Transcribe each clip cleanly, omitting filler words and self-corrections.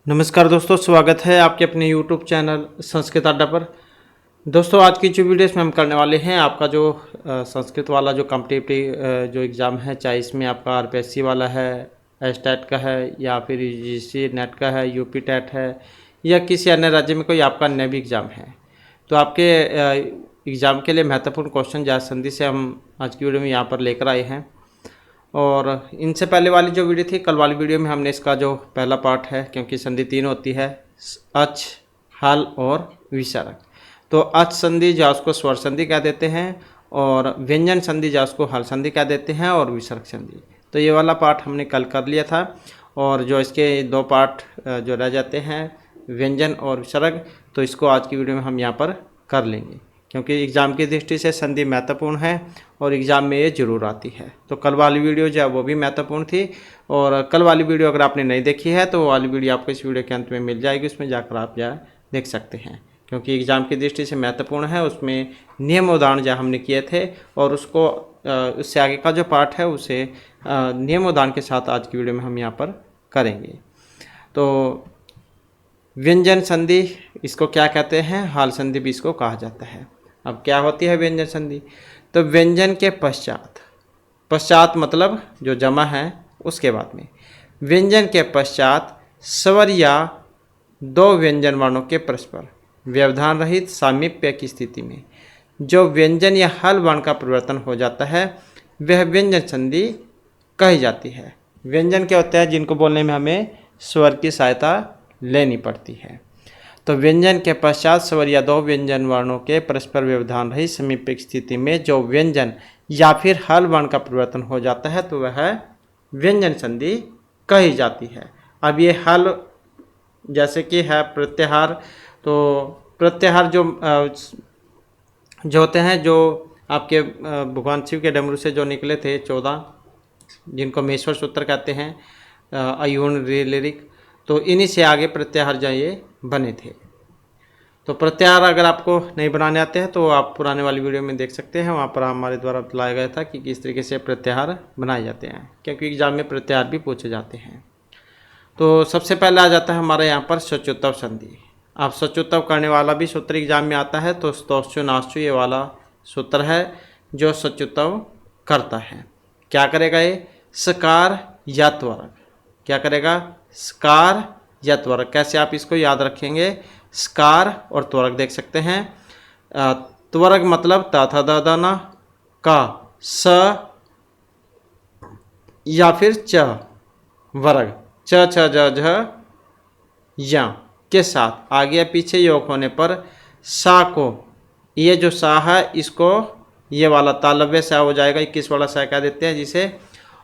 नमस्कार दोस्तों, स्वागत है आपके अपने YouTube चैनल संस्कृत अड्डा पर। दोस्तों, आज की जो वीडियो इसमें हम करने वाले हैं, आपका जो संस्कृत वाला जो कॉम्पिटिटिव जो एग्ज़ाम है, चाहे इसमें आपका आरपीएससी वाला है, एस्टेट का है, या फिर यूजीसी नेट का है, यूपी टेट है, या किसी अन्य राज्य में कोई आपका अन्य भी एग्ज़ाम है, तो आपके एग्ज़ाम के लिए महत्वपूर्ण क्वेश्चन जात संधि से हम आज की वीडियो में यहाँ पर लेकर आए हैं। और इनसे पहले वाली जो वीडियो थी, कल वाली वीडियो में हमने इसका जो पहला पार्ट है, क्योंकि संधि तीन होती है, अच, हल और विसर्ग। तो अच संधि जा उसको स्वर संधि कह देते हैं, और व्यंजन संधि जा उसको हल संधि कह देते हैं, और विसर्ग संधि। तो ये वाला पार्ट हमने कल कर लिया था, और जो इसके दो पार्ट जो रह जाते हैं, व्यंजन और विसर्ग, तो इसको आज की वीडियो में हम यहाँ पर कर लेंगे, क्योंकि एग्ज़ाम की दृष्टि से संधि महत्वपूर्ण है और एग्ज़ाम में ये जरूर आती है। तो कल वाली वीडियो जो है वो भी महत्वपूर्ण थी, और कल वाली वीडियो अगर आपने नहीं देखी है तो वो वाली वीडियो आपको इस वीडियो के अंत में मिल जाएगी, उसमें जाकर आप देख सकते हैं, क्योंकि एग्ज़ाम की दृष्टि से महत्वपूर्ण है। उसमें नियम उदाहरण जो हमने किए थे, और उसको उससे आगे का जो पार्ट है उसे नियम उदाहरण के साथ आज की वीडियो में हम यहाँ पर करेंगे। तो व्यंजन संधि इसको क्या कहते हैं, हाल संधि भी इसको कहा जाता है। अब क्या होती है व्यंजन संधि? तो व्यंजन के पश्चात, पश्चात मतलब जो जमा है उसके बाद में, व्यंजन के पश्चात स्वर या दो व्यंजन वर्णों के परस्पर व्यवधान रहित सामीप्य की स्थिति में जो व्यंजन या हल वर्ण का परिवर्तन हो जाता है, वह व्यंजन संधि कही जाती है। व्यंजन क्या होता है जिनको बोलने में हमें स्वर की सहायता लेनी पड़ती है। तो व्यंजन के पश्चात स्वर या दो व्यंजन वर्णों के परस्पर व्यवधान रहित समीप्य की स्थिति में जो व्यंजन या फिर हल वर्ण का परिवर्तन हो जाता है, तो वह व्यंजन संधि कही जाती है। अब ये हल जैसे कि है प्रत्याहार, तो प्रत्याहार जो होते हैं, जो आपके भगवान शिव के डमरू से जो निकले थे 14, जिनको महेश्वर सूत्र कहते हैं, अयूर्ण लिरिक, तो इन्हीं से आगे प्रत्याहार जो ये बने थे। तो प्रत्याहार अगर आपको नहीं बनाने आते हैं तो आप पुराने वाली वीडियो में देख सकते हैं, वहाँ पर हमारे द्वारा बताया गया था कि किस तरीके से प्रत्याहार बनाए जाते हैं, क्योंकि एग्जाम में प्रत्याहार भी पूछे जाते हैं। तो सबसे पहले आ जाता है हमारे यहाँ पर सचुत्तव संधि। अब सचुत्तव करने वाला भी सूत्र एग्जाम में आता है, तो स्तोश्चु नाश्चु ये वाला सूत्र है जो सचुत्तव करता है। क्या करेगा ये? सकार या त्वरक। क्या करेगा? सकार या त्वरक। कैसे आप इसको याद रखेंगे? सकार और त्वरक देख सकते हैं। त्वरक मतलब ता था दा दा ना का स या फिर च, वर्ग च छ ज झ या के साथ आगे या पीछे योग होने पर सा को, ये जो सा है इसको ये वाला तालव्य सा हो जाएगा, 21 वाला सा कह देते हैं जिसे,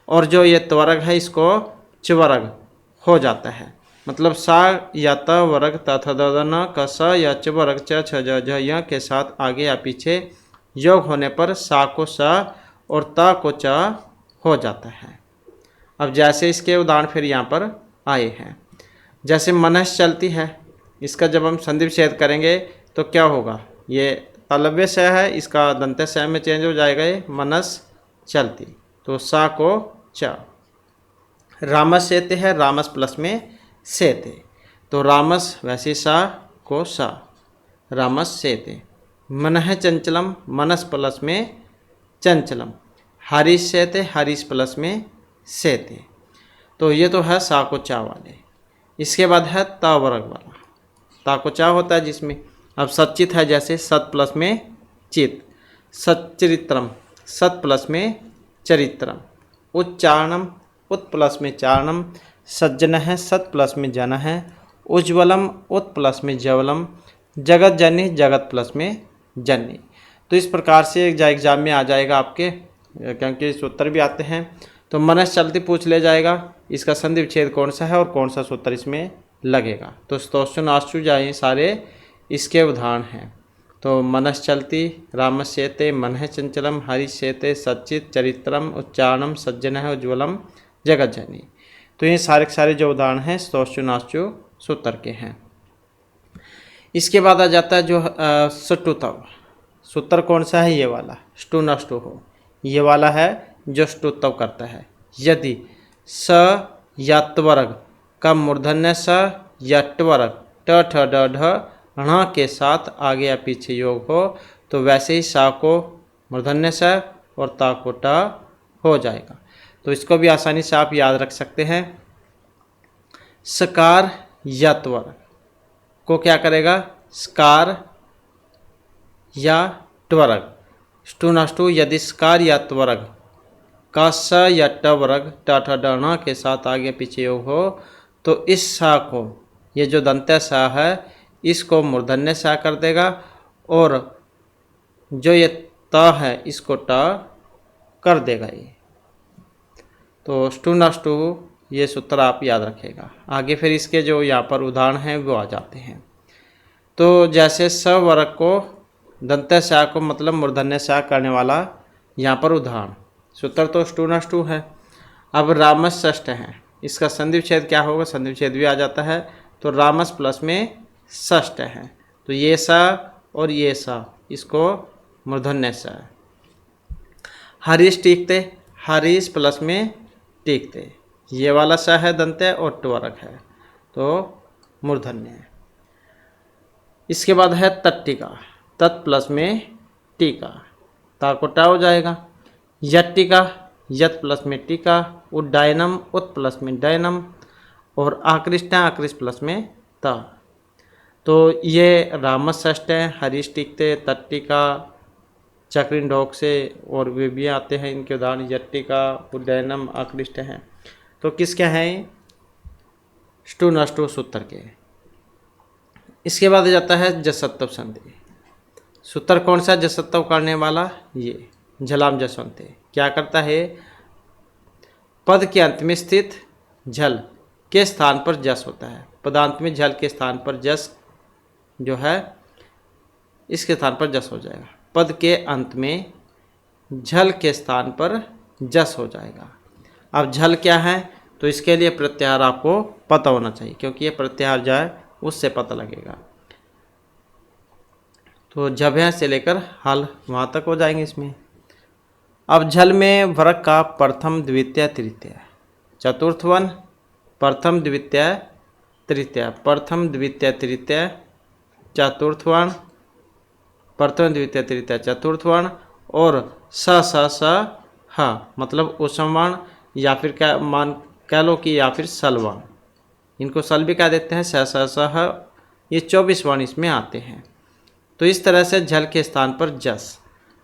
और जो ये त्वरक है इसको च्वर्ग हो जाता है। मतलब सा या त वर्ग त थ द न क स या च वर्ग च छ ज झ य के साथ आगे या पीछे योग होने पर सा को स और त को च हो जाता है। अब जैसे इसके उदाहरण फिर यहाँ पर आए हैं, जैसे मनस चलती है, इसका जब हम संधि विच्छेद करेंगे तो क्या होगा? ये तालव्य स है, इसका दंत्य स में चेंज हो जाएगा, ये मनस चलती, तो सा को च। रामस सेते है, रामस प्लस में सेते, तो रामस वैसे सा को सा, रामस सेते। मनः चंचलम, मनस प्लस में चंचलम। हरीश सेते, हरीश प्लस में सेते। तो ये तो है सा को चा वाले। इसके बाद है ता वर्ग वाला, ता को चा होता है जिसमें अब सच्चित है, जैसे सत प्लस में चित, सच्चरित्रम, सत प्लस में चरित्रम। उच्चारणम, उत प्लस में चारणम। सज्जन है, सत प्लस में जन है। उज्ज्वलम, उत प्लस में ज्वलम। जगत जननी, जगत प्लस में जननी। तो इस प्रकार से एग्जाम में आ जाएगा आपके, क्योंकि सूत्र भी आते हैं। तो मनस चलती पूछ ले जाएगा, इसका संधि विच्छेद कौन सा है और कौन सा सूत्र इसमें लगेगा। तो स्तोश्चु नाश्चु जाए सारे इसके उदाहरण हैं। तो मनस चलती, रामस सेते, मनः चंचलम, हरीश सेते, सच्चित, चरित्रम, उच्चारणम, सज्जन है, उज्ज्वलम, जगत जननी। तो ये सारे के सारे जो उदाहरण हैं स्तोश्चु नाश्चु सूत्र के हैं। इसके बाद आ जाता है जो सटुतव। सूत्र कौन सा है? ये वाला, स्टु नष्टु हो, ये वाला है जो स्टुतव करता है। यदि स या त्वरग का मूर्धन्य स या ट्वर्ग ट ठ ड ढ ण के साथ आगे या पीछे योग हो तो वैसे ही सा को मूर्धन्य स और ता को टा हो जाएगा। तो इसको भी आसानी से आप याद रख सकते हैं। सकार या त्वर्ग को क्या करेगा, स्कार या ट्वर्ग। स्टूनाष्टु यदि स्कार या त्वर्ग का स या ट वर्ग ट ठ ड ण के साथ आगे पीछे योग हो तो इस सा को, ये जो दंत्य सा है, इसको मूर्धन्य सा कर देगा और जो ये त है इसको ट कर देगा ये। तो स्टूनाष्टु ये सूत्र आप याद रखेगा। आगे फिर इसके जो यहाँ पर उदाहरण हैं वो आ जाते हैं। तो जैसे स वर्ग को दंत्य सा को मतलब मूर्धन्य सा करने वाला यहाँ पर उदाहरण, सूत्र तो स्टूनाष्टु है। अब रामस षष्ठ है, इसका संधि विच्छेद क्या होगा, संधि विच्छेद भी आ जाता है। तो रामस प्लस में षष्ठ है तो ये सा और ये सा, इसको मूर्धन्य सा। हरीश टीकते, हरीश प्लस में टीकते, ये वाला सा है दंत्य और ट्वर्ग है तो मूर्धन्य है। इसके बाद है तट्टिका, तत् प्लस में टीका, ता को टा हो जाएगा। यट्टिका, यत प्लस में टीका, उड्डयनम उत प्लस में डयनम और आकृष्टा आकृष्ट प्लस में ता। तो ये रामस षष्ठ है, हरीश टीकते, तट्टिका, चक्रिन ढोक से और वे भी आते हैं इनके उदाहरण, यट्टिका, उड्डयनम, आकृष्ट हैं। तो किसके हैं, स्टूनाष्टु सूत्र के। इसके बाद जाता है जसत्व संधि। सूत्र कौन सा जसत्व करने वाला, ये झलाम जसवंते। क्या करता है, पद के अंत में स्थित झल के स्थान पर जस होता है। पदांत में झल के स्थान पर जस जो है, इसके स्थान पर जस हो जाएगा। पद के अंत में झल के स्थान पर जस हो जाएगा। अब झल क्या है, तो इसके लिए प्रत्याहार आपको पता होना चाहिए, क्योंकि ये प्रत्याहार जो है उससे पता लगेगा। तो जब से लेकर हल वहाँ तक हो जाएंगे इसमें। अब झल में वर्ग का प्रथम द्वितीय तृतीय, चतुर्थ वर्ण, प्रथम द्वितीय तृतीय, प्रथम द्वितीय तृतीय, चतुर्थ वर्ण, प्रथम द्वितीय तृतीय चतुर्थ वर्ण और स स स ह मतलब उसम वर्ण, या फिर क्या मान कह लो कि या फिर सल वर्ण, इनको सल भी कह देते हैं। स स स ह, ये 24 वर्ण इसमें आते हैं। तो इस तरह से झल के स्थान पर जस,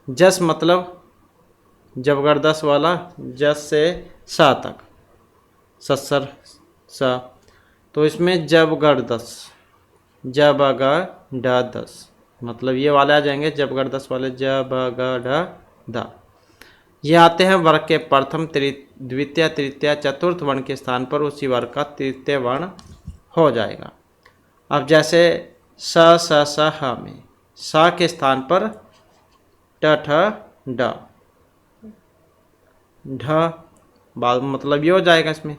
जस मतलब जबगढ़ दस वाला, जस से सा तक, ससर सा। तो इसमें जबगढ़ दस, जबगढ़ दस मतलब ये वाले आ जाएंगे, जबगढ़ दस वाले, जबगढ़ द। ये आते हैं वर्ग के प्रथम द्वितीय तृतीय चतुर्थ वर्ण के स्थान पर उसी वर्ग का तृतीय वर्ण हो जाएगा। अब जैसे स स स ह में सा के स्थान पर ट ठ ड, ढ बाद मतलब ये हो जाएगा इसमें।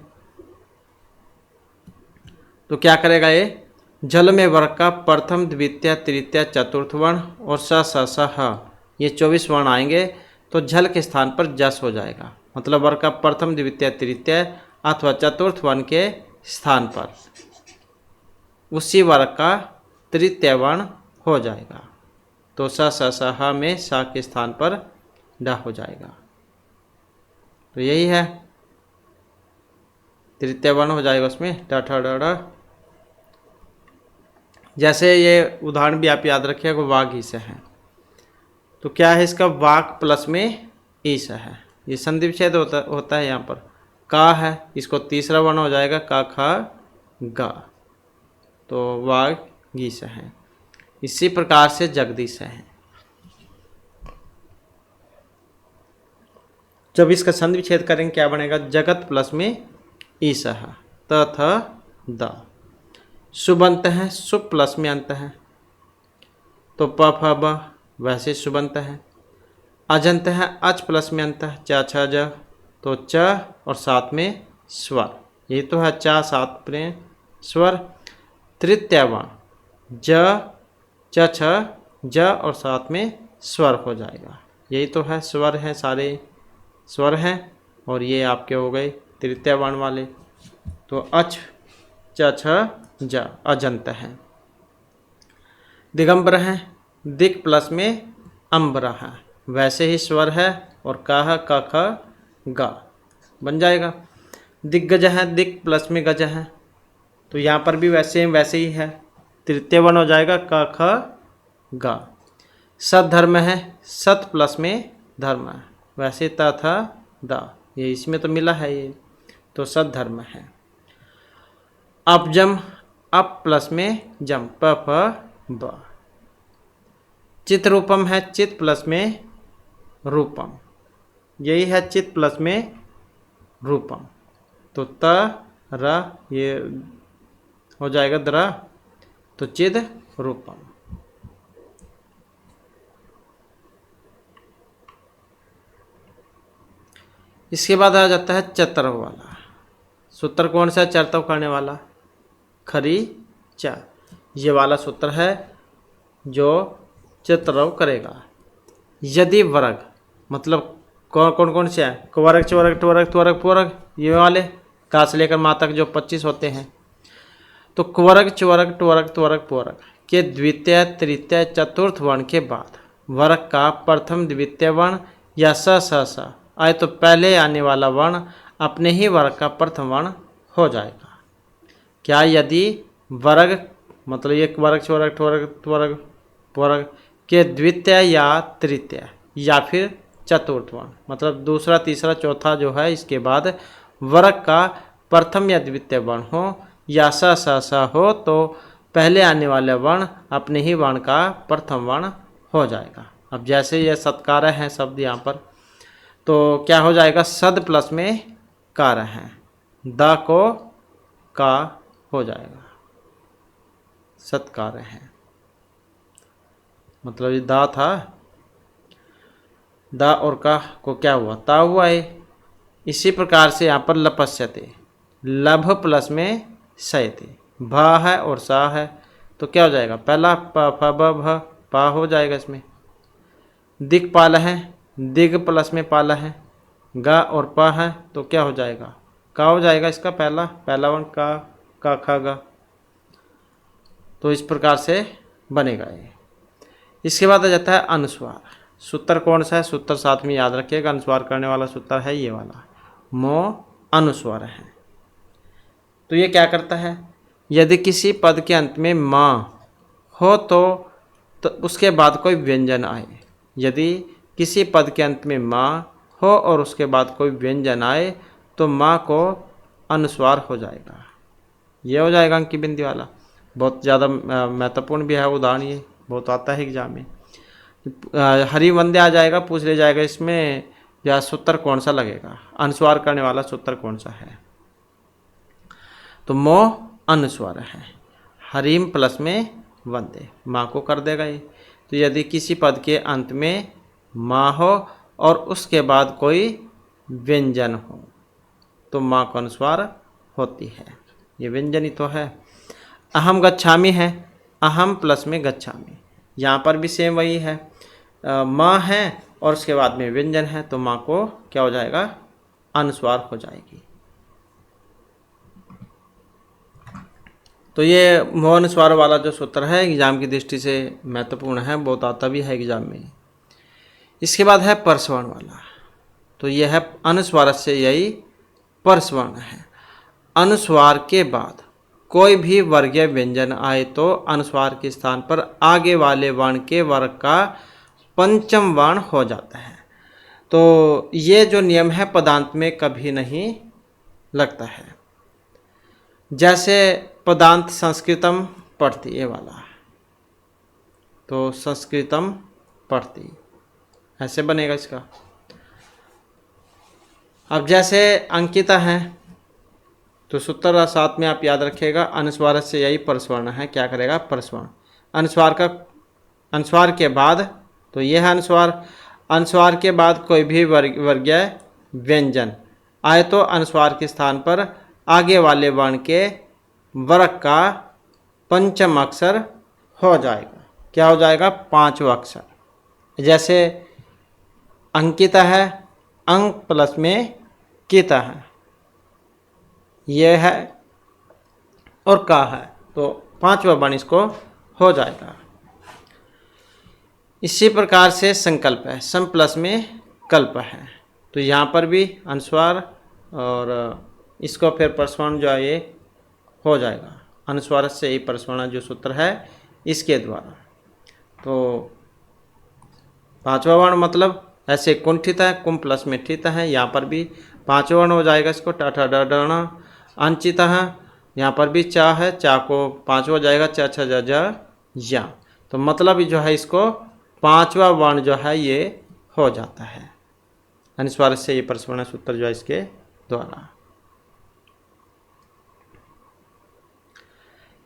तो क्या करेगा ये, जल में वर्ग का प्रथम द्वितीय तृतीय चतुर्थ वर्ण और स स स ह, ये 24 वर्ण आएंगे तो झल के स्थान पर जस हो जाएगा। मतलब वर्ग का प्रथम द्वितीय तृतीय अथवा चतुर्थ वर्ण के स्थान पर उसी वर्ग का तृतीय वर्ण हो जाएगा। तो स स स ह में सा के स्थान पर ड हो जाएगा। तो यही है, तृतीय वर्ण हो जाएगा उसमें ट ठ ड ढ। जैसे ये उदाहरण भी आप याद रखिएगा, वाघ ईस है। तो क्या है इसका, वाघ प्लस में ईस है, ये संधि विच्छेद होता है। यहाँ पर का है, इसको तीसरा वर्ण हो जाएगा, का ख गा। तो वाघ गीस है। इसी प्रकार से जगदीश है। जब इसका संधि विच्छेद करेंगे क्या बनेगा, जगत प्लस में ईस है, त थ द। शुभ अंत है, शुभ प्लस में अंत है तो प फ ब, वैसे शुभ अंत है। अजंत है, अच प्लस में अंत है, च छ ज, तो च और साथ में स्वर, ये तो है चा साथ में स्वर। तृतीय वर्ण ज च छ ज और साथ में स्वर हो जाएगा, यही तो है, स्वर है, सारे स्वर हैं। और ये आपके हो गए तृतीय वर्ण वाले। तो अच च छ ज अजंत है। दिगंबर है, दिक प्लस में अंबर है, वैसे ही स्वर है और कह क ख ग बन जाएगा। दिग्गज है, दिक प्लस में गज है, तो यहाँ पर भी वैसे ही है, तृतीय वर्ण हो जाएगा क ख ग। सद्धर्म है, सत प्लस में धर्म है, वैसे त थ द, ये इसमें तो मिला है ये, तो सद्धर्म है। अपजम, अप प्लस में जम, प प ब। चित्रूपम है, चित प्लस में रूपम, यही है चित प्लस में रूपम, तो त र ये हो जाएगा द्र, तो चिद रूपम। इसके बाद आ जाता है चतुर्व वाला सूत्र। कौन सा? चरतव करने वाला, खरी चा, ये वाला सूत्र है जो चतुर्व करेगा। यदि वर्ग, मतलब कौन कौन से हैं? क्वर्ग, चवर्ग, टवर्ग, त्वर्ग, पुवर्ग, ये वाले का से लेकर माँ तक जो 25 होते हैं। तो क्वर्ग, चवर्ग, टवर्ग, त्वर्ग, पुवर्ग के द्वितीय, तृतीय, चतुर्थ वर्ण के बाद वर्ग का प्रथम द्वितीय वर्ण या स आए तो पहले आने वाला वर्ण अपने ही वर्ग का प्रथम वर्ण हो जाएगा। क्या? यदि वर्ग, मतलब ये वर्ग, चवर्ग, टवर्ग, त्वर्ग, पुवर्ग के द्वितीय या तृतीय या फिर चतुर्थ वर्ण, मतलब दूसरा, तीसरा, चौथा जो है इसके बाद वर्ग का प्रथम या द्वितीय वर्ण हो या स हो, तो पहले आने वाले वर्ण अपने ही वर्ण का प्रथम वर्ण हो जाएगा। अब जैसे ये सत्कार है शब्द यहाँ पर, तो क्या हो जाएगा? सद प्लस में कार है, द को का हो जाएगा, सत्कार है, मतलब ये दा था, दा और का को क्या हुआ? ता हुआ है। इसी प्रकार से यहाँ पर लपस्यते, लभ प्लस में सयते, भ है और सा है, तो क्या हो जाएगा? पहला प फ ब भ, पा हो जाएगा इसमें। दिक्पाल है, दिग प्लस में पाला है, ग और प है, तो क्या हो जाएगा? का हो जाएगा इसका पहला वर्ण का ख ग, तो इस प्रकार से बनेगा ये। इसके बाद आ जाता है अनुस्वार। सूत्र कौन सा है? सूत्र साथ में याद रखिएगा, अनुस्वार करने वाला सूत्र है ये वाला, मो अनुस्वार है। तो ये क्या करता है? यदि किसी पद के अंत में माँ हो तो उसके बाद कोई व्यंजन आए, यदि किसी पद के अंत में माँ हो और उसके बाद कोई व्यंजन आए तो माँ को अनुस्वार हो जाएगा। ये हो जाएगा अंकी बिंदी वाला। बहुत ज़्यादा महत्वपूर्ण भी है उदाहरण, ये बहुत आता है एग्जाम में। हरि वंदे आ जाएगा, पूछ ले जाएगा इसमें या सूत्र कौन सा लगेगा, अनुस्वार करने वाला सूत्र कौन सा है, तो मो अनुस्वार है। हरिम प्लस में वंदे, माँ को कर देगा ये। तो यदि किसी पद के अंत में माँ हो और उसके बाद कोई व्यंजन हो तो माँ को अनुस्वार होती है, ये व्यंजन ही तो है। अहम गच्छामि है, अहम प्लस में गच्छामि, यहाँ पर भी सेम वही है, माँ है और उसके बाद में व्यंजन है, तो माँ को क्या हो जाएगा? अनुस्वार हो जाएगी। तो ये मो अनुस्वार वाला जो सूत्र है एग्जाम की दृष्टि से महत्वपूर्ण है, बहुत आता भी है एग्जाम में। इसके बाद है परसवर्ण वाला, तो यह है अनुस्वार से यही परसवर्ण है। अनुस्वार के बाद कोई भी वर्गीय व्यंजन आए तो अनुस्वार के स्थान पर आगे वाले वर्ण के वर्ग का पंचम वर्ण हो जाता है। तो ये जो नियम है पदांत में कभी नहीं लगता है। जैसे पदांत संस्कृतम पढ़ती, ये वाला, तो संस्कृतम पढ़ती ऐसे बनेगा इसका। अब जैसे अंकिता है, तो सूत्र साथ में आप याद रखिएगा, अनुस्वार से यही परस्वर्ण है, क्या करेगा? परस्वर्ण। अनुस्वार के बाद, तो यह है अनुस्वार, अनुस्वार के बाद कोई भी वर्गीय व्यंजन आए तो अनुस्वार के स्थान पर आगे वाले वर्ण के वर्ग का पंचम अक्षर हो जाएगा। क्या हो जाएगा? पांचवा अक्षर। जैसे अंकिता है, अंक प्लस में किता है, यह है और का है, तो पांचवा वर्ण इसको हो जाएगा। इसी प्रकार से संकल्प है, सम प्लस में कल्प है, तो यहाँ पर भी अनुस्वार और इसको फिर प्रस्वर्ण जो है ये हो जाएगा, अनुस्वार से ही प्रस्वर्ण जो सूत्र है इसके द्वारा। तो पांचवा वर्ण मतलब ऐसे कुंठित है, कुम प्लस में ठित है, यहाँ पर भी पांचवा वर्ण हो जाएगा इसको ट ठ ड ड ण। अंचित है, यहाँ पर भी चा है, चा को पांचवा हो जाएगा च छ ज ज या। तो मतलब जो है इसको पांचवा वर्ण जो है ये हो जाता है अनुस्वार से ये प्रस्वर्ण सूत्र जो है इसके द्वारा।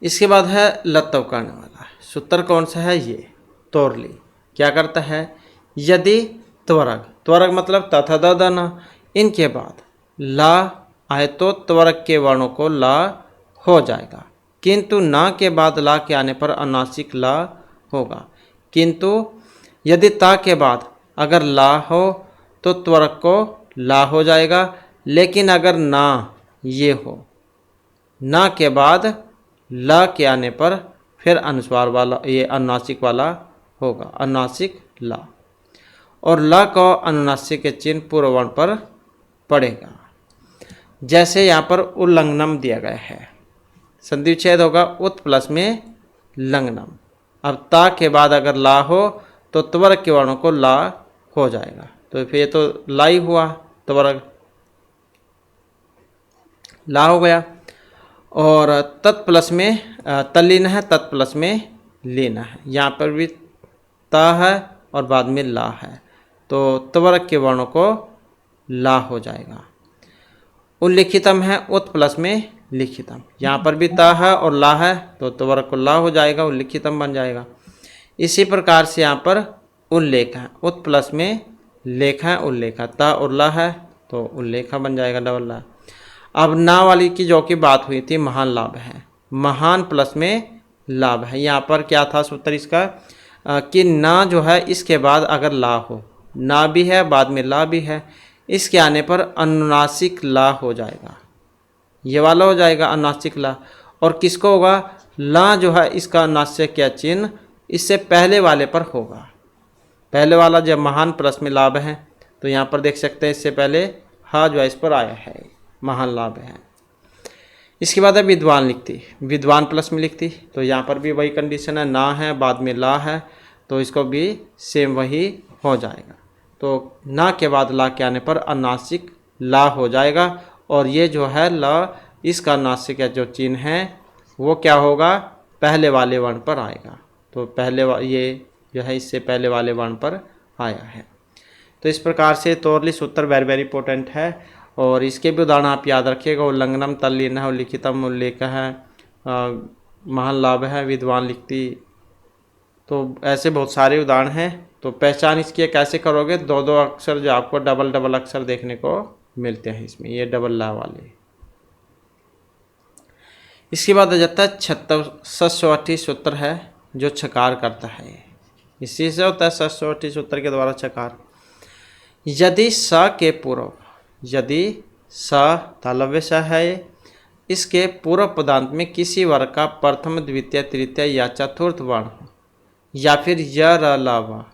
इसके बाद है लत्तव करने वाला सूत्र, कौन सा है ये, तोरली। क्या करता है, यदि त्वरग, त्वरग मतलब तथा द द न, इनके बाद ला आए तो त्वरग के वर्णों को ला हो जाएगा, किंतु ना के बाद ला के आने पर अनुनासिक ला होगा। किंतु यदि ता के बाद अगर ला हो तो त्वरक को ला हो जाएगा, लेकिन अगर ना ये हो, ना के बाद ला के आने पर फिर अनुस्वार वाला ये अनुनासिक वाला होगा, अनुनासिक ला, और ला का अनुनासिक के चिन्ह पूर्व वर्ण पर पड़ेगा। जैसे यहाँ पर उल्लंघनम दिया गया है, संधि विच्छेद होगा उत प्लस में लंघनम। अब ता के बाद अगर ला हो तो त्वरक के वर्णों को ला हो जाएगा, तो फिर ये तो ला ही हुआ, त्वरक ला हो गया। और तत् प्लस में तल्लीन है, तत् प्लस में लीन है, यहाँ पर भी ता है और बाद में ला है, तो त्वरक के वर्णों को ला हो जाएगा। उल्लिखितम है उत प्लस में लिखितम, यहाँ पर भी ता है और ला है, तो त्वरक को ला हो जाएगा, उल्लिखितम बन जाएगा। इसी प्रकार से यहाँ पर उल्लेख है, उत प्लस में लेख है, उल्लेख है, ता और ला है तो उल्लेखा बन जाएगा, डबल ला। अब ना वाली की जो कि बात हुई थी, महान लाभ है, महान प्लस में लाभ है। यहाँ पर क्या था सूत्र इसका कि ना जो है इसके बाद अगर ला हो, ना भी है बाद में ला भी है, इसके आने पर अनुनासिक ला हो जाएगा, ये वाला हो जाएगा अनुनासिक ला। और किसको होगा, ला जो है इसका अनुनासिक क्या चिन्ह इससे पहले वाले पर होगा। पहले वाला जब महान प्लस में लाभ है, तो यहाँ पर देख सकते हैं इससे पहले हा जो है इस पर आया है, महान लाभ है। इसके बाद है विद्वान लिखती, विद्वान प्लस में लिखती, तो यहाँ पर भी वही कंडीशन है, ना है बाद में ला है, तो इसको भी सेम वही हो जाएगा। तो ना के बाद ला के आने पर अनुनासिक ला हो जाएगा, और ये जो है ला इसका अनुनासिक जो चिन्ह है वो क्या होगा, पहले वाले वर्ण पर आएगा। तो पहले ये जो है इससे पहले वाले वर्ण पर आया है। तो इस प्रकार से तोरली सूत्र वेरी इंपॉर्टेंट है, और इसके भी उदाहरण आप याद रखिएगा। उल्लंघनम तल्लीन है, उल्लिखितम उल्लेख है, महान लाभ है, विद्वान लिखती, तो ऐसे बहुत सारे उदाहरण हैं। तो पहचान इसकी कैसे करोगे, दो दो अक्षर जो आपको डबल डबल अक्षर देखने को मिलते हैं इसमें, ये डबल ला वाले। इसके बाद आ जाता है 66वां सूत्र है जो छकार करता है, इसी से होता है 66वां सूत्र के द्वारा छकार। यदि स के पूर्व, यदि स तालव्य स है, इसके पूर्व पदांत में किसी वर्ग का प्रथम द्वितीय तृतीय या चतुर्थ वर्ण हो, या फिर य र ल व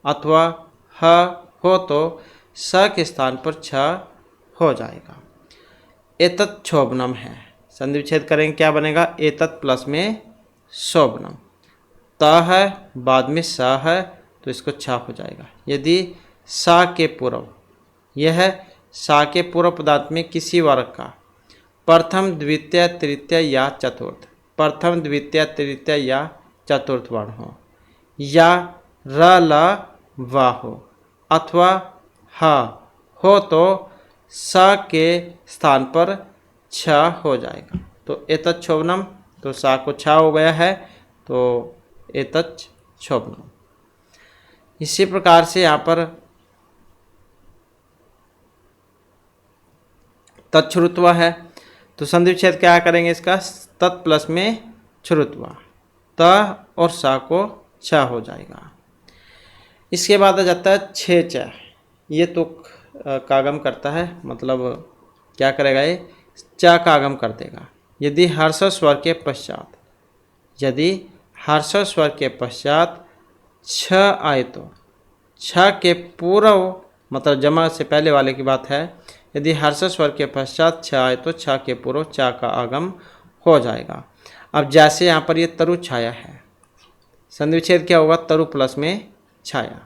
अथवा ह हो तो स के स्थान पर छ हो जाएगा। एतत् क्षोभनम है, संधि विच्छेद करेंगे क्या बनेगा, एतत् प्लस में शोभनम, त है बाद में स है तो इसको छ हो जाएगा। यदि सा के पूर्व, यह सा के पूर्व पदार्थ में किसी वर्ग का प्रथम द्वितीय तृतीय या चतुर्थ, प्रथम द्वितीय तृतीय या चतुर्थ वर्ण हो, या र ल व हो अथवा ह हो तो स के स्थान पर छ हो जाएगा। तो एतत् क्षोभनम, तो सा को छ हो गया है, तो एतत् क्षोभनम। इसी प्रकार से यहाँ पर तत्श्रुत्वा है, तो संधि विच्छेद क्या करेंगे इसका, तत् प्लस में श्रुत्वा, त और सा को छ हो जाएगा। इसके बाद आ जाता है छे च, ये तो कागम करता है, मतलब क्या करेगा ये च का आगम कर देगा, यदि हर्ष स्वर के पश्चात, यदि हर्ष स्वर के पश्चात छ आए तो छ के पूर्व, मतलब जमा से पहले वाले की बात है, यदि हर्ष स्वर के पश्चात छ आए तो छ के पूर्व चा का आगम हो जाएगा। अब जैसे यहाँ पर ये तरु छाया है, संधि विच्छेद क्या होगा, तरु प्लस में छाया,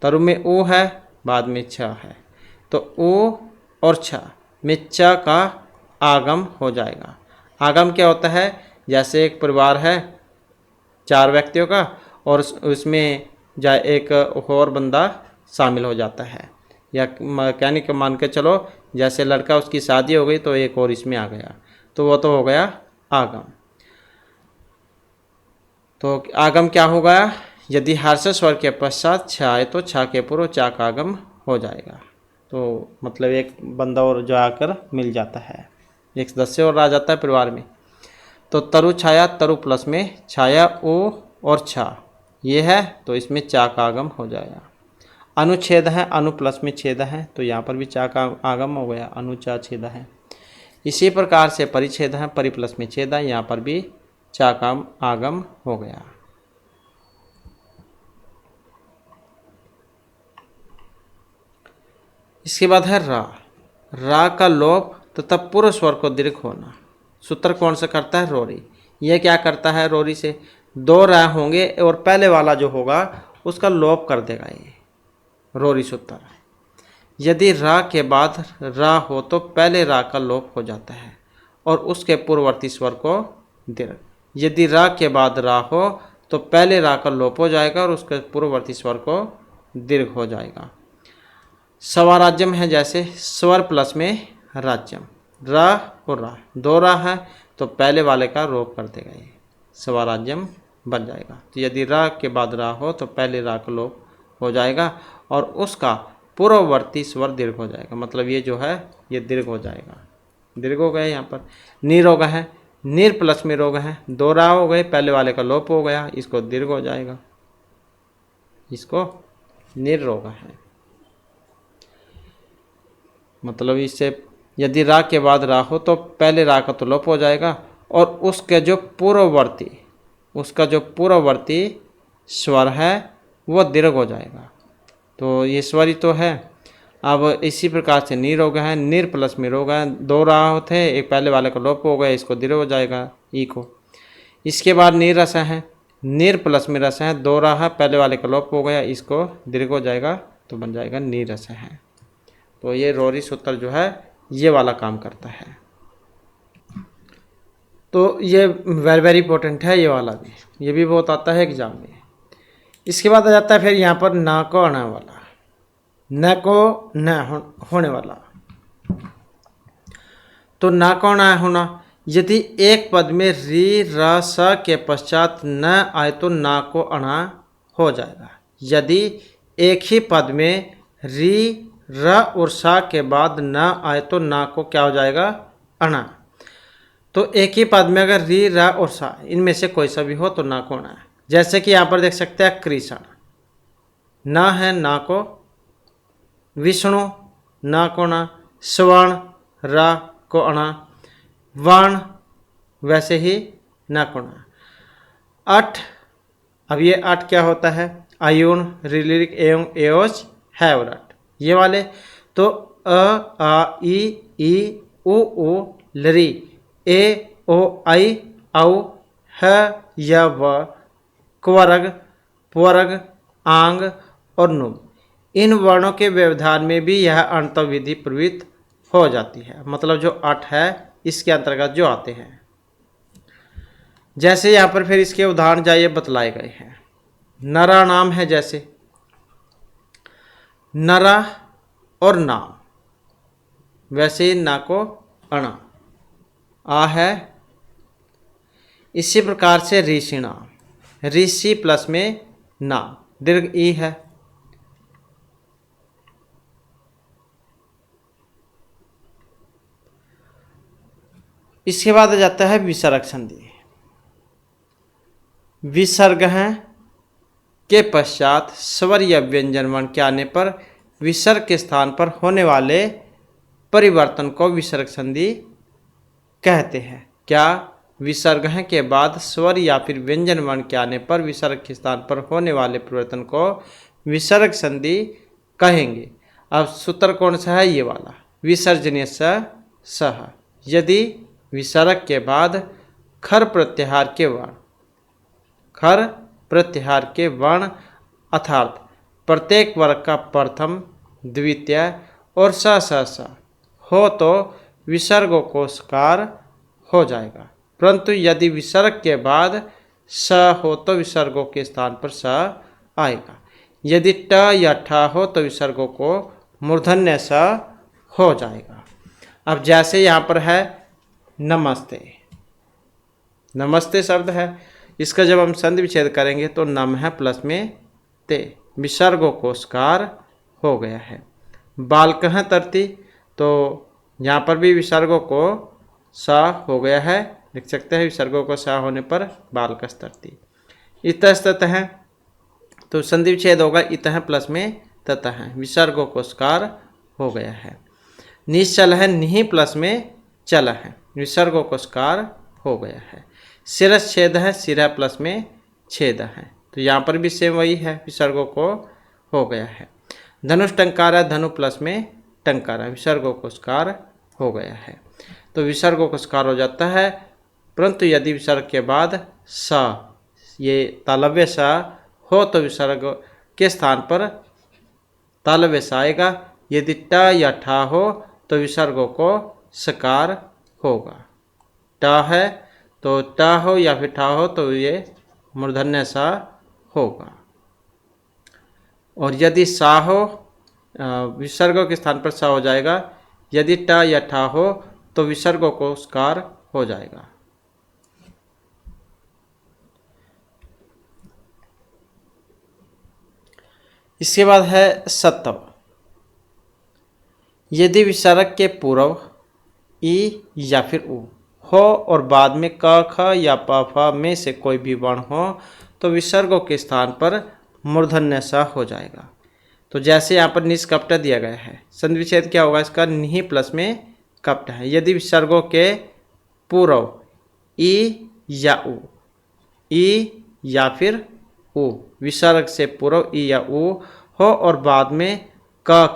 तरु में ऊ है, बाद में छ है, तो ऊ और छ में च का आगम हो जाएगा। आगम क्या होता है, जैसे एक परिवार है 4 व्यक्तियों का और उसमें एक और बंदा शामिल हो जाता है, या मैकेनिक मान के चलो, जैसे लड़का उसकी शादी हो गई तो एक और इसमें आ गया, तो वो तो हो गया आगम। तो आगम क्या होगा, यदि हर्ष स्वर के पश्चात छ आए तो छ के पूर्व चा का आगम हो जाएगा। तो मतलब एक बंदा और जो आकर मिल जाता है, एक सदस्य और आ जाता है परिवार में। तो तरु छाया, तरु प्लस में छाया ओ और छा ये है, तो इसमें चा का आगम हो जाएगा। अनुच्छेद है, अनु प्लस में छेद है, तो यहाँ पर भी चा का आगम हो गया, अनुचा छेद है। इसी प्रकार से परिच्छेद है, परि प्लस में छेद है, यहाँ पर भी चा का आगम हो गया। इसके बाद है रा, रा का लोप तथा पूर्व स्वर को दीर्घ होना। सूत्र कौन सा करता है, रोरी। यह क्या करता है, रोरी से 2 रा होंगे और पहले वाला जो होगा उसका लोप कर देगा ये रोरी सूत्र। यदि रा के बाद रा हो तो पहले रा का लोप हो जाता है और उसके पूर्ववर्ती स्वर को दीर्घ। यदि रा के बाद रा हो तो पहले रा का लोप हो जाएगा और उसके पूर्ववर्ती स्वर को दीर्घ हो जाएगा। स्वराज्यम है, जैसे स्वर प्लस में राज्यम, रा और रा 2 रा है तो पहले वाले का लोप कर देगा, ये स्वराज्यम बन जाएगा। तो यदि रा के बाद रा हो तो पहले रा का लोप हो जाएगा और उसका पूर्ववर्ती स्वर दीर्घ हो जाएगा, मतलब ये जो है ये दीर्घ हो जाएगा। दीर्घ हो गया यहाँ पर। निरोग है, निर प्लस में रोग है, 2 रा हो गए, पहले वाले का लोप हो गया, इसको दीर्घ हो जाएगा, इसको निर्रोग है। मतलब इससे यदि रा के बाद रा हो तो पहले रा का तो लोप हो जाएगा और उसके जो पूर्ववर्ती, उसका जो पूर्ववर्ती स्वर है वो दीर्घ हो जाएगा। तो ये स्वर ही तो है। अब इसी प्रकार से निरोग है, निर प्लस में रोग है, 2 रा होते हैं, एक पहले वाले का लोप हो गया, इसको दीर्घ हो जाएगा ई को। इसके बाद निरस है, निर प्लस में रस है, 2 रा है, पहले वाले का लोप हो गया, इसको दीर्घ हो जाएगा तो बन जाएगा नीरस है। तो ये रोरी सूत्र जो है ये वाला काम करता है। तो ये वेरी वेरी इंपॉर्टेंट है, ये वाला भी, ये भी बहुत आता है एग्जाम में। इसके बाद आ जाता है फिर यहाँ पर ना को आने वाला, न को न होने वाला। तो ना को न होना, यदि एक पद में री र स के पश्चात न आए तो ना को अणा हो जाएगा। यदि एक ही पद में री र और सा के बाद न आए तो ना को क्या हो जाएगा, अणा। तो एक ही पद में अगर री र और सा इनमें से कोई सा भी हो तो ना को अणा है। जैसे कि यहाँ पर देख सकते हैं कृष्ण, ना है ना को, विष्णु ना को अणा, स्वर्ण रा को अणा, वर्ण वैसे ही ना को अणा। अठ, अब ये अठ क्या होता है, आयुन रिलिक एवं एओज है और अठ ये वाले। तो अ आ ई उ लरी ए ओ आई औ ह य व क्वर्ग प्वर्ग आंग और नुम, इन वर्णों के व्यवधान में भी यह अणतव विधि प्रवृत्त हो जाती है। मतलब जो अठ है इसके अंतर्गत जो आते हैं। जैसे यहाँ पर फिर इसके उदाहरण जाइए बतलाए गए हैं। नरा नाम है, जैसे नरा और नाम, वैसे ही ना को अणा आ है। इसी प्रकार से ऋषि नाम, ऋषि प्लस में नाम दीर्घ ई है। इसके बाद आ जाता है विसर्ग संधि। विसर्ग हैं के पश्चात स्वर या व्यंजन वर्ण के आने पर विसर्ग के स्थान पर होने वाले परिवर्तन को विसर्ग संधि कहते हैं। क्या विसर्ग के बाद स्वर या फिर व्यंजन वर्ण के आने पर विसर्ग के स्थान पर होने वाले परिवर्तन को विसर्ग संधि कहेंगे। अब सूत्र कौन सा है? ये वाला, विसर्जनीय सह। यदि विसर्ग के बाद खर प्रत्याहार के वर्ण अर्थात प्रत्येक वर्ग का प्रथम, द्वितीय और स हो तो विसर्गोपस्कार हो जाएगा। परंतु यदि विसर्ग के बाद स हो तो विसर्गों के स्थान पर स आएगा। यदि ट या ठ हो तो विसर्गों को मूर्धन्य स हो जाएगा। अब जैसे यहाँ पर है नमस्ते, नमस्ते शब्द है, इसका जब हम संधि विच्छेद करेंगे तो नम है प्लस में ते, विसर्गोपस्कार हो गया है। बालक है तरती, तो यहाँ पर भी विसर्गों को सा हो गया है, लिख सकते हैं विसर्गों को सा होने पर बालकस तरती। इतस्तत है तो संधि विच्छेद होगा, इतः प्लस में ततः है, विसर्गोपस्कार हो गया है। निश्चल है, निहि प्लस में चल है, विसर्गोपस्कार हो गया है। शिरच्छेद है, सिर प्लस में छेद है, तो यहाँ पर भी सेम वही है, विसर्गों को हो गया है। धनुष टंकार है, धनु प्लस में टंकार है, विसर्गोपस्कार हो गया है, तो विसर्गोपस्कार हो जाता है। परंतु यदि विसर्ग के बाद स, ये तालव्य स हो तो विसर्ग के स्थान पर तालव्य स आएगा। यदि ट या ठ हो तो विसर्गों को सकार होगा। ट है तो ट हो या फिर ठ हो तो ये मूर्धन्य सा होगा। और यदि सा हो, विसर्गों के स्थान पर सा हो जाएगा। यदि ट या ठ हो तो विसर्गों को सकार हो जाएगा। इसके बाद है सत्तव। यदि विसर्ग के पूर्व ई या फिर उ हो और बाद में क ख या प फ में से कोई भी वर्ण हो तो विसर्गों के स्थान पर मूर्धन्य स हो जाएगा। तो जैसे यहाँ पर निष्कपट दिया गया है, संधि विच्छेद क्या होगा इसका? निहि प्लस में कपट है। यदि विसर्गों के पूर्व ई या उ, ई या फिर उ, विसर्ग से पूर्व ई या उ हो और बाद में क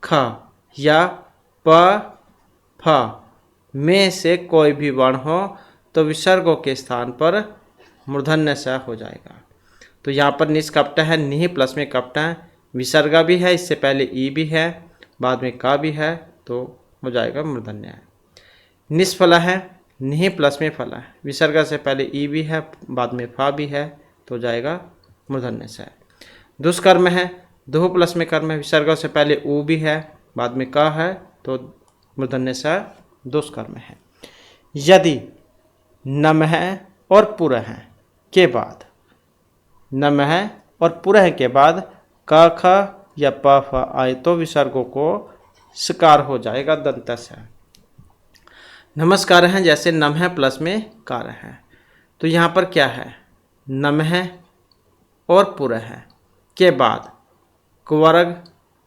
ख या प फ में से कोई भी वर्ण हो तो विसर्गों के स्थान पर मूर्धन्य स हो जाएगा। तो यहाँ पर निष्कपट है, निहि प्लस में कपट है, विसर्गा भी है, इससे पहले ई भी है, बाद में का भी है, तो हो जाएगा मूर्धन्य है। निष्फला है, निहि प्लस में फला है, विसर्गा से पहले ई भी है, बाद में फा भी है, तो हो जाएगा मूर्धन्य स है। दुष्कर्म है, दुह प्लस में कर्म है, विसर्गा से पहले उ भी है, बाद में का है, तो मूर्धन्य स दुष्कर्म है। यदि नम है और पुर है के बाद, नम है और पुर है के बाद क ख या प फ आए तो विसर्गों को सकार हो जाएगा, दंतस है। नमस्कार है, जैसे नम है प्लस में कार है, तो यहाँ पर क्या है? नम है और पुर है के बाद कुवर्ग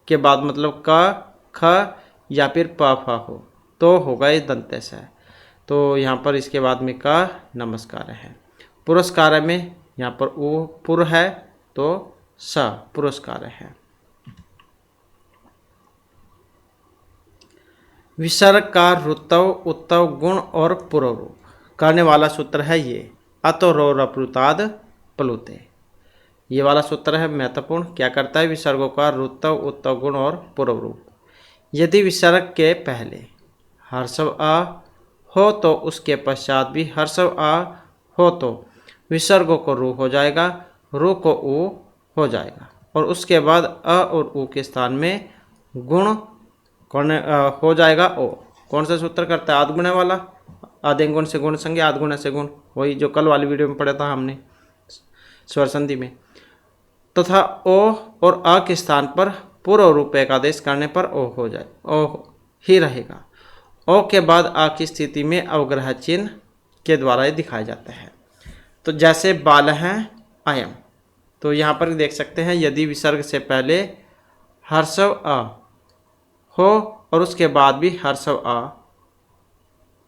के बाद मतलब क ख या फिर प फ हो तो होगा ये दंतेस है। तो यहाँ पर इसके बाद में का नमस्कार है। पुरस्कार में यहाँ पर उ पुर है तो स पुरस्कार है। विसर्ग का रुत्तव उत्तव गुण और पूर्व रूप करने वाला सूत्र है ये अतोरोरप्लुताद प्लुते। ये वाला सूत्र है महत्वपूर्ण। क्या करता है? विसर्गों का रुत्तव उत्तव गुण और पूर्व रूप। यदि विसर्ग के पहले हर्षव अ हो तो उसके पश्चात भी हर्षव अ हो तो विसर्गों को रू हो जाएगा, रू को उ हो जाएगा, और उसके बाद अ और उ के स्थान में गुण कौन हो जाएगा ओ। कौन सा सूत्र करता है? आद्गुण वाला। आदिगुण से गुण संज्ञा, आद्गुण से गुण, वही जो कल वाली वीडियो में पढ़ा था हमने स्वर संधि में। तथा ओ और अ के स्थान पर पूर्व रूप एक आदेश करने पर ओ हो जाए, ओ ही रहेगा। ओ के बाद आ की स्थिति में अवग्रह चिन्ह के द्वारा ये दिखाया जाता है। तो जैसे बाल हैं अयम, तो यहाँ पर देख सकते हैं यदि विसर्ग से पहले हर्षव अ हो और उसके बाद भी हर्षव अ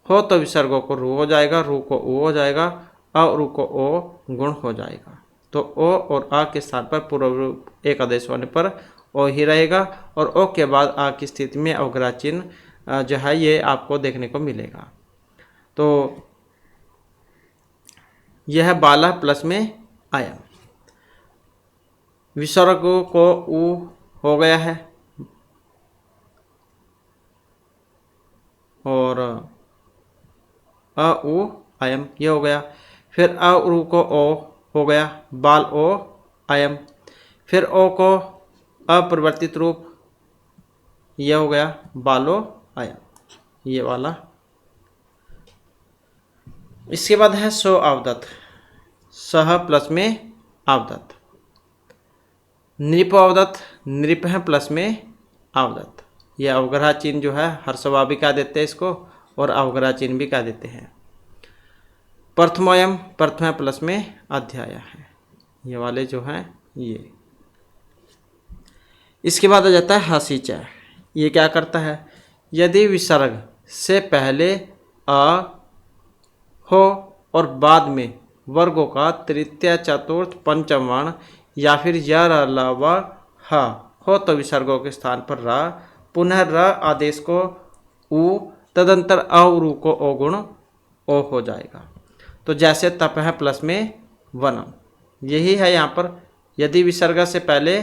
हो तो विसर्गों को रू हो जाएगा, रू को ऊ हो जाएगा, अ रू को ओ गुण हो जाएगा। तो ओ और आ के स्थान पर पूर्व रूप एक आदेश होने पर ओ ही रहेगा, और ओ के बाद आ की स्थिति में अवग्रह चिन्ह जो है ये आपको देखने को मिलेगा। तो यह बाला प्लस में आयम। विसर्गों को ऊ हो गया है और अ उ आयम ये हो गया। फिर अ उ को ओ हो गया, बाल ओ आयम। फिर ओ को अपरिवर्तित रूप ये हो गया, बालो आयम, ये वाला। इसके बाद है सो आवदत, सह प्लस में आवदत। नृप आवदत, नृप है प्लस में आवदत। यह अवग्रह चिन्ह जो है हर्षवा भी कह देते हैं इसको, और अवग्रह चिन्ह भी कह देते हैं। प्रथमोयम, प्रथम प्लस में अध्याय है, ये वाले जो हैं ये। इसके बाद आ जाता है हसीचा। ये क्या करता है, यदि विसर्ग से पहले आ हो और बाद में वर्गों का तृतीय चतुर्थ पंचम वर्ण या फिर य र ल व ह हो तो विसर्गों के स्थान पर र, पुनः र आदेश को उ, तदंतर अ रू को ओ गुण ओ हो जाएगा। तो जैसे तप है प्लस में वनम, यही है यहाँ पर। यदि विसर्ग से पहले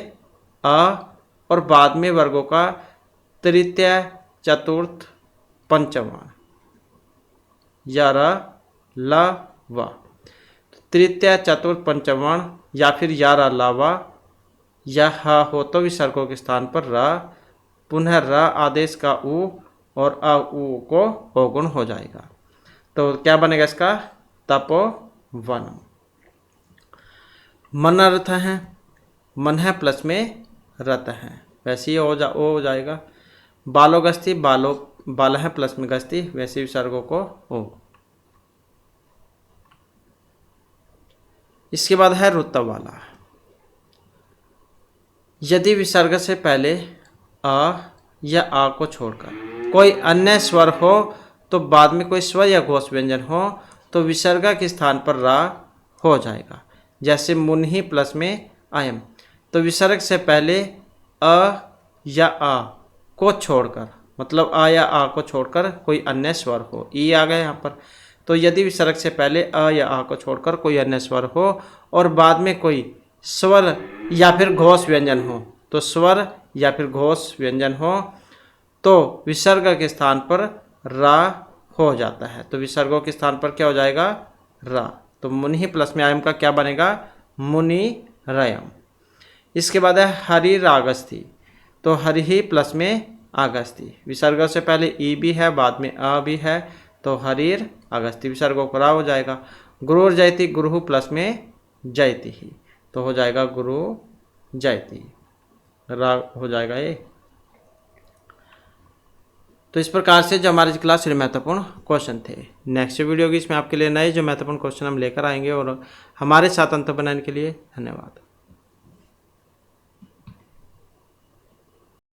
अ और बाद में वर्गों का तृतीय चतुर्थ पंचम वर्ण या र ल व, तृतीय चतुर्थ पंचम वर्ण या फिर या र ल व या ह हो तो विसर्गों के स्थान पर र, पुनः र आदेश का उ और अ उ को ओ गुण हो जाएगा। तो क्या बनेगा इसका, तपो वनम। मन अर्थ है, मन है प्लस में रत है, वैसे ही हो जाएगा। बालो गस्ती, बालो बाल है प्लस में गस्ती, वैसे विसर्गों को ओ। इसके बाद है रुतब वाला। यदि विसर्ग से पहले अ या आ को छोड़कर कोई अन्य स्वर हो तो बाद में कोई स्वर या घोष व्यंजन हो तो विसर्ग के स्थान पर रा हो जाएगा। जैसे मुन्ही प्लस में आयम, तो विसर्ग से पहले अ या आ को छोड़कर, मतलब आ या आ को छोड़कर कोई अन्य स्वर हो, ई आ गया यहाँ पर। तो यदि विसर्ग से पहले अ या आ को छोड़कर कोई अन्य स्वर हो और बाद में कोई स्वर या फिर घोष व्यंजन हो, तो स्वर या फिर घोष व्यंजन हो तो विसर्ग के स्थान पर रा हो जाता है। तो विसर्गों के स्थान पर क्या हो जाएगा, रा। तो मुनि प्लस में आयम का क्या बनेगा, मुनि रयम। इसके बाद है हरि रागस्थी, तो हरि प्लस में आगस्ती। विसर्ग से पहले ई भी है, बाद में अ भी है, तो हरिर अगस्ती, विसर्गों को रा हो जाएगा। गुरुर जयति, गुरु प्लस में जयति ही, तो हो जाएगा गुरु जयति, रा हो जाएगा ये। तो इस प्रकार से जो हमारी क्लास में महत्वपूर्ण क्वेश्चन थे। नेक्स्ट वीडियो की इसमें आपके लिए नए जो महत्वपूर्ण क्वेश्चन हम लेकर आएंगे, और हमारे साथ अंत बनाने के लिए धन्यवाद।